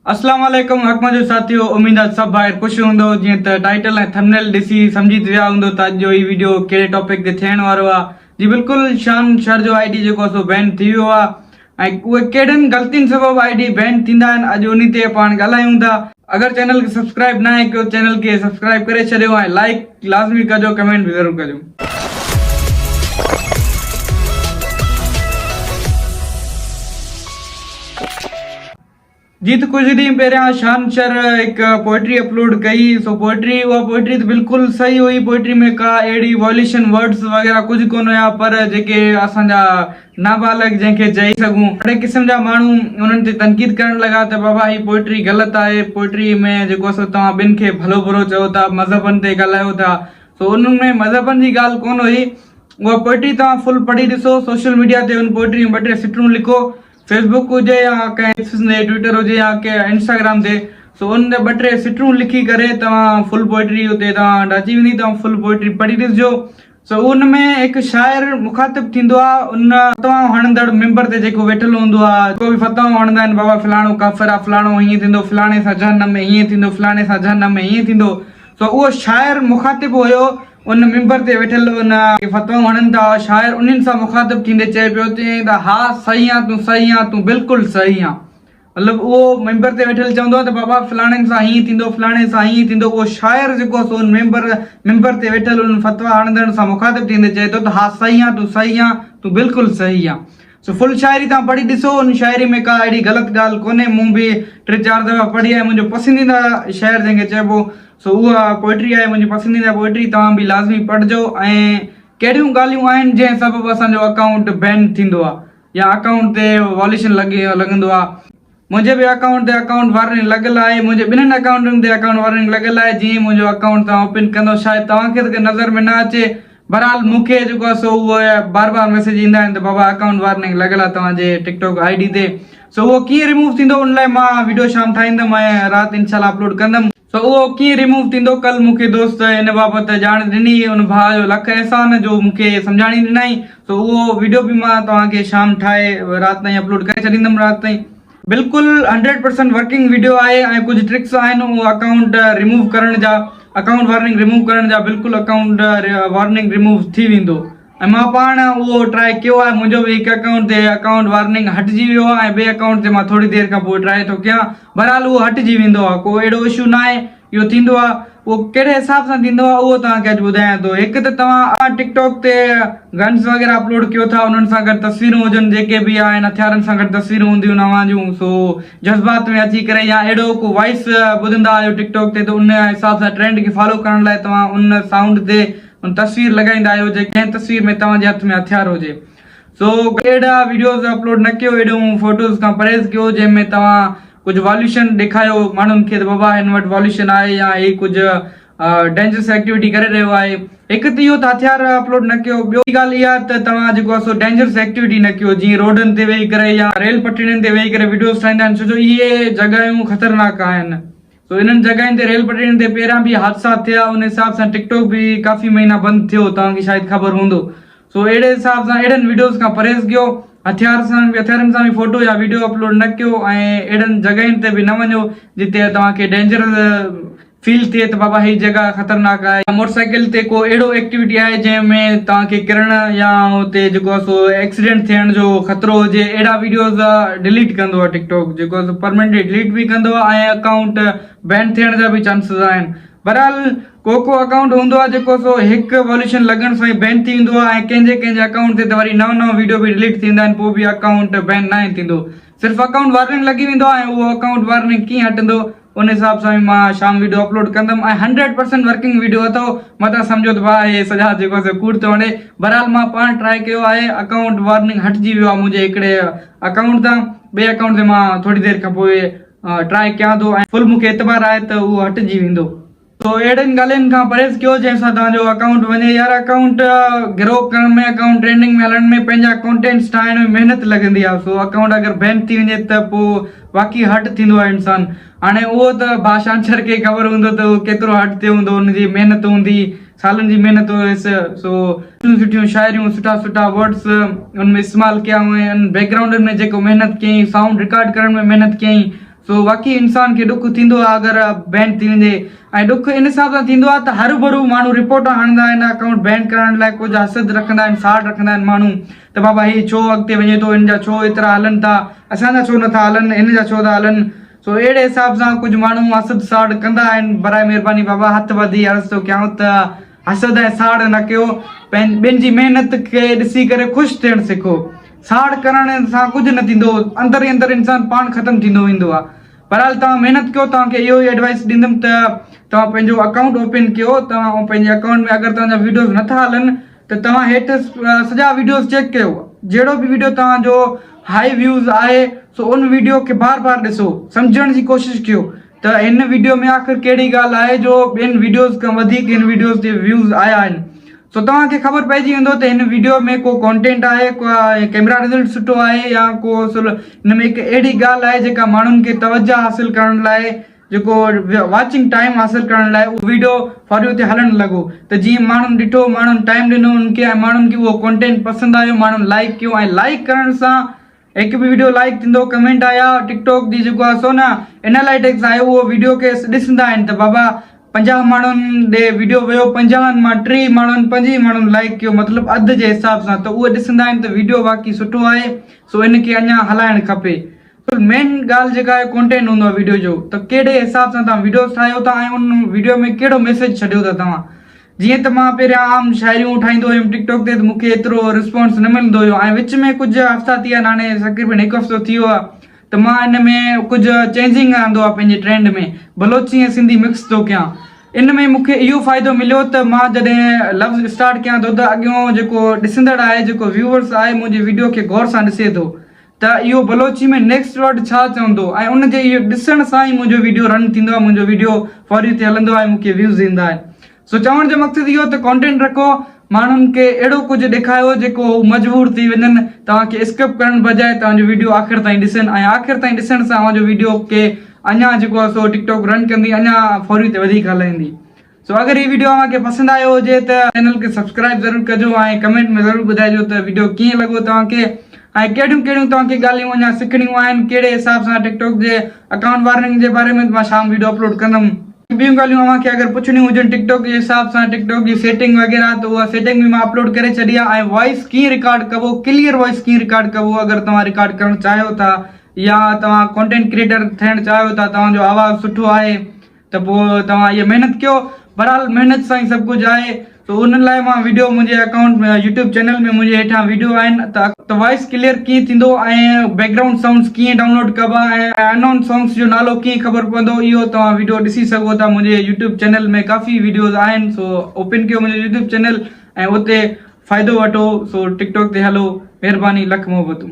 अस्सलाम वालेकुम हक़ जो साथियों, उम्मीद आहे सभु भाइर ख़ुशि हूंदो। जीअं त टाइटल ऐं थंबनेल ॾिसी सम्झी विया हूंदो त अॼु जो ही वीडियो कहिड़े टॉपिक ते थियण वारो आहे। जी बिल्कुलु, शान शर जो आईडी जेको आहे सो बैन थी वियो आहे ऐं उहे कहिड़नि ग़लतियुनि सबबु आईडी बैन थींदा आहिनि, अॼु उन ते पाण ॻाल्हायूं था। अगरि चैनल खे सब्सक्राइब न आहे कयो, चैनल खे सब्सक्राइब करे छॾियो ऐं लाइक लाज़मी कजो, कमेंट बि ज़रूरु कजो। जी तो कुछ ॾींहं पहिरियां शान शर हिकु पोइट्री अपलोड कई। सो उहा पोइट्री त बिल्कुलु सही हुई। पोइट्री में का अहिड़ी वॉल्यूशन वर्ड्स वग़ैरह कुझु कोन हुया, पर जेके असांजा नाबालिग जंहिंखे चई सघूं अहिड़े क़िस्म जा माण्हू उन्हनि ते तनक़ीद करण लॻा त बाबा ही पोइट्री ग़लति आहे। पोइट्री में जेको आहे तव्हां ॿिनि खे भलो बुरो चओ था, मज़हबनि ते ॻाल्हायो था। सो उन्हनि में मज़हबनि जी ॻाल्हि कोन हुई। उहा पोइट्री तव्हां फुल पढ़ी ॾिसो। सोशल मीडिया ते उन पोइट्री में 2-3 सिटरूं लिखो, फेसबुक हुजे या कंहिं ट्विटर हुजे या कंहिं इंस्टाग्राम ते। सो उन 2-3 सिटरूं लिखी करे तव्हां फुल पोइट्री उते तव्हां वटि अची वेंदी, तव्हां फुल पोइट्री पढ़ी ॾिसिजो। सो उन में हिकु शाइर मुखातिब थींदो आहे। उन फतवा हणंदड़ मेंबर ते जेको वेठल हूंदो आहे, को बि फतवा हणंदा आहिनि, बाबा फलाणो काफ़िर आहे, फलाणो हीअं थींदो, फलाणे सां जहन्नम में हीअं थींदो, फलाणे सां जहन्नम में हीअं थींदो। सो उहो शाइर मुखातिब हुयो उन मेंबर ते वेठल उन फतवा हणनि था। शाइर उन्हनि सां मुखातिब थींदे चए पियो त हा सही आहे, तूं सही आहे, तूं बिल्कुलु सही आहे। मतिलबु उहो मेंबर ते वेठल चवंदो आहे त बाबा फलाणे सां हीअं थींदो, फलाणे सां हीअं थींदो। उहो शाइर जेको आहे सो उन मेंबर ते वेठल उन फतवा हणंदड़ सां मुखातिब थींदे चए थो त हा सही आहे, तूं सही आहे, तूं बिल्कुलु सही आहे। सो फुल शाइरी तव्हां पढ़ी ॾिसो। उन शाइरी में का अहिड़ी ग़लति ॻाल्हि कोन्हे। मूं बि 3-4 दफ़ा पढ़ी आहे। मुंहिंजो पसंदीदा शाइर जंहिंखे चइबो, सो उहा पोइट्री आहे मुंहिंजी पसंदीदा पोइट्री। तव्हां बि लाज़मी पढ़िजो। ऐं कहिड़ियूं ॻाल्हियूं आहिनि जंहिं सबबु असांजो अकाउंट बैन थींदो आहे या अकाउंट ते वॉल्यूशन लॻंदो आहे। मुंहिंजे बि अकाउंट ते अकाउंट वार्निंग लॻियल आहे। मुंहिंजे ॿिन्हिनि अकाउंटनि ते अकाउंट वार्निंग लॻियल आहे। जीअं मुंहिंजो अकाउंट तव्हां ओपन कंदो, शायदि तव्हांखे त नज़र में न अचे। बहरहाल मूंखे जेको आहे सो उहो बार मैसेज ईंदा आहिनि त बाबा अकाउंट वार्निंग लॻियल आहे तव्हांजे टिकटॉक आईडी ते। सो उहो कीअं रिमूव थींदो, उन लाइ मां वीडियो शाम ठाहींदुमि ऐं राति इंशाल्लाह अपलोड कंदुमि। सो उहो कीअं रिमूव थींदो, कल मूंखे दोस्त इन बाबति ॼाण ॾिनी। उन भाउ जो लख एहसान जो मूंखे सम्झाणी ॾिनई। सो उहो वीडियो बि मां तव्हांखे शाम ठाहे राति ताईं अपलोड करे छॾींदुमि। राति ताईं बिल्कुलु 100% वर्किंग वीडियो आहे ऐं कुझु ट्रिक्स आहिनि उहो अकाउंट रिमूव करण जा, अकाउंट वार्निंग रिमूव करण जा। बिल्कुलु अकाउंट वार्निंग रिमूव थी वेंदो ऐं मां पाण उहो ट्राए कयो आहे। मुंहिंजो बि हिकु अकाउंट ते अकाउंट वार्निंग हटिजी वियो आहे ऐं ॿिए अकाउंट ते मां थोरी देरि खां पोइ ट्राए थो कयां। बहरहाल उहो हटिजी वेंदो आहे, को अहिड़ो इशू न आहे। इहो थींदो आहे, उहो कहिड़े हिसाब सां थींदो आहे उहो तव्हांखे अॼु ॿुधायां थो। हिकु त तव्हां टिकटॉक ते गन्स वग़ैरह अपलोड कयो था, उन्हनि सां गॾु तस्वीरूं हुजनि जेके बि आहिनि, हथियारनि सां गॾु तस्वीरूं हूंदियूं नवां जूं। सो जज़्बात में अची करे या अहिड़ो को वॉइस ॿुधंदा आहियो टिकटॉक ते, त उन हिसाब सां ट्रेंड खे फॉलो करण लाइ तव्हां उन साउंड ते उन तस्वीर लॻाईंदा आहियो जंहिं तस्वीर में तव्हांजे हथ में हथियार हुजे। सो अहिड़ा वीडियोज़ अपलोड न कयो, अहिड़ियूं फोटोज़ खां परहेज़ कयो जंहिंमें तव्हां कुझु वॉल्यूशन ॾेखारियो माण्हुनि खे त बाबा हिन वटि वॉल्यूशन आहे या ही कुझु डेंजरस एक्टिविटी करे रहियो आहे। हिकु त इहो त हथियार अपलोड न कयो। ॿियो ॻाल्हि इहा त तव्हां जेको आहे सो डेंजरस एक्टिविटी न कयो, जीअं रोडनि ते वेही करे या रेल पटड़ियुनि ते वेही करे वीडियोज़ ठाहींदा आहिनि। छो जो इहे जॻहियूं ख़तरनाक आहिनि। सो इन्हनि जॻहियुनि ते रेल पटड़ियुनि ते पहिरियां बि हादसा थिया, उन हिसाब सां टिकटॉक बि काफ़ी महीना बंदि थियो, तव्हांखे शायदि ख़बर हूंदो। सो अहिड़े हिसाब सां अहिड़नि वीडियोज़ खां परहेज़ कयो। हथियारनि सां बि फोटो या वीडियो अपलोड न कयो ऐं अहिड़नि जॻहियुनि ते बि न वञो जिते तव्हांखे डेंजरस फील थिए त बाबा ही जॻह ख़तरनाक आहे। मोटरसाइकिल ते को अहिड़ो एक्टिविटी आहे जंहिंमें तव्हांखे किरण या हुते जेको आहे सो एक्सीडेंट थियण जो ख़तरो हुजे, अहिड़ा वीडियोज़ डिलीट कंदो आहे टिकटॉक। जेको आहे सो परमानेंटली डिलीट बि कंदो आहे ऐं अकाउंट बैन थियण जा बि चांसिस आहिनि। बहरहाल को अकाउंट हूंदो आहे जेको सो हिकु वॉल्यूशन लॻण सां ई बैन थी वेंदो आहे ऐं कंहिंजे अकाउंट ते त वरी नवां वीडियो बि डिलीट थींदा आहिनि, पोइ बि अकाउंट बैन न थींदो। सिर्फ़ु अकाउंट वार्निंग लॻी वेंदो आहे ऐं उहो अकाउंट वार्निंग कीअं हटंदो उन हिसाब सां बि मां शाम वीडियो अपलोड कंदुमि ऐं 100% वर्किंग वीडियो अथव। मथां सम्झो त भाउ हे सॼा जेको आहे कूड़ थो वणे। बहरहाल मां पाण ट्राए कयो आहे, अकाउंट वार्निंग हटिजी वियो आहे मुंहिंजे हिकिड़े अकाउंट तां। ॿिए अकाउंट ते मां थोरी देरि खां पोइ ट्राए कयां थो ऐं फुल मूंखे एतबार आहे त उहो हटिजी वेंदो। तो अहिड़नि ॻाल्हियुनि खां परहेज़ कयो जंहिंसां तव्हांजो अकाउंट वञे। यार अकाउंट ग्रो करण में, अकाउंट ट्रेंडिंग में हलण में, पंहिंजा कॉन्टेंट्स ठाहिण में महिनत लॻंदी आहे। सो अकाउंट अगरि बैन थी वञे त पोइ बाक़ी हट थींदो आहे इंसानु। हाणे उहो त भाषांचर खे ख़बर हूंदो त उहो केतिरो हट थियो हूंदो, हुनजी महिनत हूंदी, सालनि जी महिनत हुयसि। सो सुठियूं शाइरियूं, सुठा वर्ड्स उनमें इस्तेमालु कया हुआ आहिनि, बैकग्राउंड में जेको महिनत कयईं, साउंड रिकॉर्ड करण में महिनत कयईं। सो बाक़ी इंसान खे ॾुख थींदो आहे अगरि बैन थी वञे, ऐं ॾुख इन हिसाब सां थींदो आहे त हरू भरू माण्हू रिपोर्ट हणंदा आहिनि अकाउंट बैन करण लाइ, कुझु हसद रखंदा आहिनि, साड़ रखंदा आहिनि माण्हू त बाबा ही छो अॻिते वञे थो, हिन जा छो एतिरा हलनि था, असांजा छो नथा हलनि, हिन जा छो था हलनि। सो अहिड़े हिसाब सां कुझु माण्हू हसद साड़ कंदा आहिनि। बराए महिरबानी बाबा हथ वधी अर्ज़ु थो कयांव त हसद ऐं साड़ न कयो, ॿियनि जी महिनत खे ॾिसी करे ख़ुशि थियणु सिखो। साड़ करण सां कुझु न थींदो, अंदरि ई अंदरि इंसानु पाण ख़तमु थींदो वेंदो आहे। बहरहाल तव्हां महिनत कयो, तव्हांखे इहो ई एडवाइस ॾींदुमि त तव्हां पंहिंजो अकाउंट ओपन कयो, तव्हां पंहिंजे अकाउंट में अगरि तव्हांजा वीडियोज़ नथा हलनि त तव्हां हेठि सॼा वीडियोज़ चेक कयो। जहिड़ो बि वीडियो तव्हांजो हाई व्यूज़ आहे सो उन वीडियो खे बार बार ॾिसो, सम्झण जी कोशिशि कयो त हिन वीडियो में आख़िर कहिड़ी ॻाल्हि आहे जो ॿियनि वीडियोज़ खां वधीक हिन वीडियोज़ ते व्यूज़ आया आहिनि। सो तव्हांखे ख़बर पइजी वेंदो त हिन वीडियो में को कॉन्टेंट आहे, को कैमरा रिज़ल्ट सुठो आहे, या को हिन में हिकु अहिड़ी ॻाल्हि आहे जेका माण्हुनि खे तवजा हासिल करण लाइ, जेको वॉचिंग टाइम हासिल करण लाइ उहो वीडियो फॉर यू ते हलणु लॻो। त जीअं माण्हुनि ॾिठो, माण्हुनि टाइम ॾिनो उनखे, ऐं माण्हुनि खे उहो कॉन्टेंट पसंदि आयो, माण्हुनि लाइक कयो, ऐं लाइक करण सां हिकु बि वीडियो लाइक थींदो, कमेंट आया, टिकटॉक जी जेको आहे सो न एनालाइटिक्स आहे उहो वीडियो खे ॾिसंदा आहिनि त बाबा 50 माण्हुनि ॾे वीडियो वियो, 50 मां 3 माण्हुनि 5 माण्हुनि लाइक कयो, मतिलबु अधु जे हिसाब सां, त उहे ॾिसंदा आहिनि त वीडियो बाक़ी सुठो आहे, सो इनखे अञा हलाइणु खपे। मेन ॻाल्हि जेका आहे कॉन्टेंट हूंदो आहे वीडियो जो, त कहिड़े हिसाब सां तव्हां वीडियोस ठाहियो था ऐं उन वीडियो में कहिड़ो मैसेज छॾियो था तव्हां। जीअं त मां पहिरियां आम शायरियूं ठाहींदो हुयुमि टिकटॉक ते, त मूंखे एतिरो रिस्पॉन्स न मिलंदो हुयो, ऐं विच में कुझु हफ़्ता थी विया, हाणे तक़रीबन हिकु हफ़्तो थी वियो आहे, त मां हिन में कुझु चेंजिंग आंदो आहे पंहिंजे ट्रेंड में, बलोची ऐं सिंधी मिक्स थो कयां। इन में मूंखे इहो फ़ाइदो मिलियो त मां जॾहिं लफ़्ज़ स्टार्ट कयां थो त अॻियों जेको ॾिसंदड़ आहे, जेको व्यूअर्स आहे, मुंहिंजे वीडियो खे गौर सां ॾिसे थो त इहो बलोची में नेक्स्ट वर्ड छा चवंदो, ऐं उनजे इहो ॾिसण सां ई मुंहिंजो वीडियो रन थींदो आहे, मुंहिंजो वीडियो फॉर यू ते हलंदो आहे, मूंखे व्यूज़ ईंदा आहिनि। सो चवण जो मक़सदु इहो त कॉन्टेंट रखो, माण्हुनि खे अहिड़ो कुझु ॾेखारियो जेको मजबूर थी वञनि, तव्हांखे स्किप करण बजाए तव्हांजो वीडियो आख़िर ताईं ॾिसनि, ऐं आख़िर ताईं ॾिसण सां तव्हांजो वीडियो खे अञा जेको आहे सो टिकटॉक रन कंदी, अञा फॉर यू ते वधीक हलाईंदी। सो अगरि हीउ वीडियो तव्हांखे पसंदि आयो हुजे त चैनल खे सब्सक्राइब ज़रूरु कजो, ऐं कमेंट में ज़रूरु ॿुधाइजो त वीडियो कीअं लॻो तव्हांखे, ऐं कहिड़ियूं कहिड़ियूं तव्हांखे ॻाल्हियूं अञा सिखणियूं आहिनि, कहिड़े हिसाब सां टिकटॉक जे अकाउंट वार्निंग जे बारे में मां शाम वीडियो अपलोड कंदुमि। ॿियूं ॻाल्हियूं तव्हांखे अगरि पुछणियूं हुजनि टिकटॉक जे हिसाब सां, टिकटॉक जी सेटिंग वग़ैरह, त उहा सेटिंग बि मां अपलोड करे छॾी आहे, ऐं वॉइस कीअं रिकॉर्ड कबो, क्लियर वॉइस कीअं रिकॉर्ड कबो अगरि तव्हां रिकॉर्ड करणु चाहियो था, या तव्हां कॉन्टेंट क्रिएटर थियणु चाहियो था, तव्हांजो आवाज़ु सुठो आहे त पोइ तव्हां इहा महिनत कयो। बहरहाल महिनत सां ई सभु कुझु आहे, तो उन लाइ मां वीडियो मुंहिंजे अकाउंट में यूट्यूब चैनल में मुंहिंजे हेठां वीडियो आहिनि, त वॉइस क्लियर कीअं थींदो, ऐं बैकग्राउंड साउंड्स कीअं डाउनलोड कबा, ऐं अननोन सॉन्ग्स जो नालो कीअं ख़बर पवंदो, इहो तव्हां वीडियो ॾिसी सघो था। मुंहिंजे यूट्यूब चैनल में काफ़ी वीडियोज़ आहिनि, सो ओपन कयो मुंहिंजो यूट्यूब चैनल ऐं उते फ़ाइदो वठो। सो टिकटॉक ते हलो, महिरबानी, लख मोहबतूं।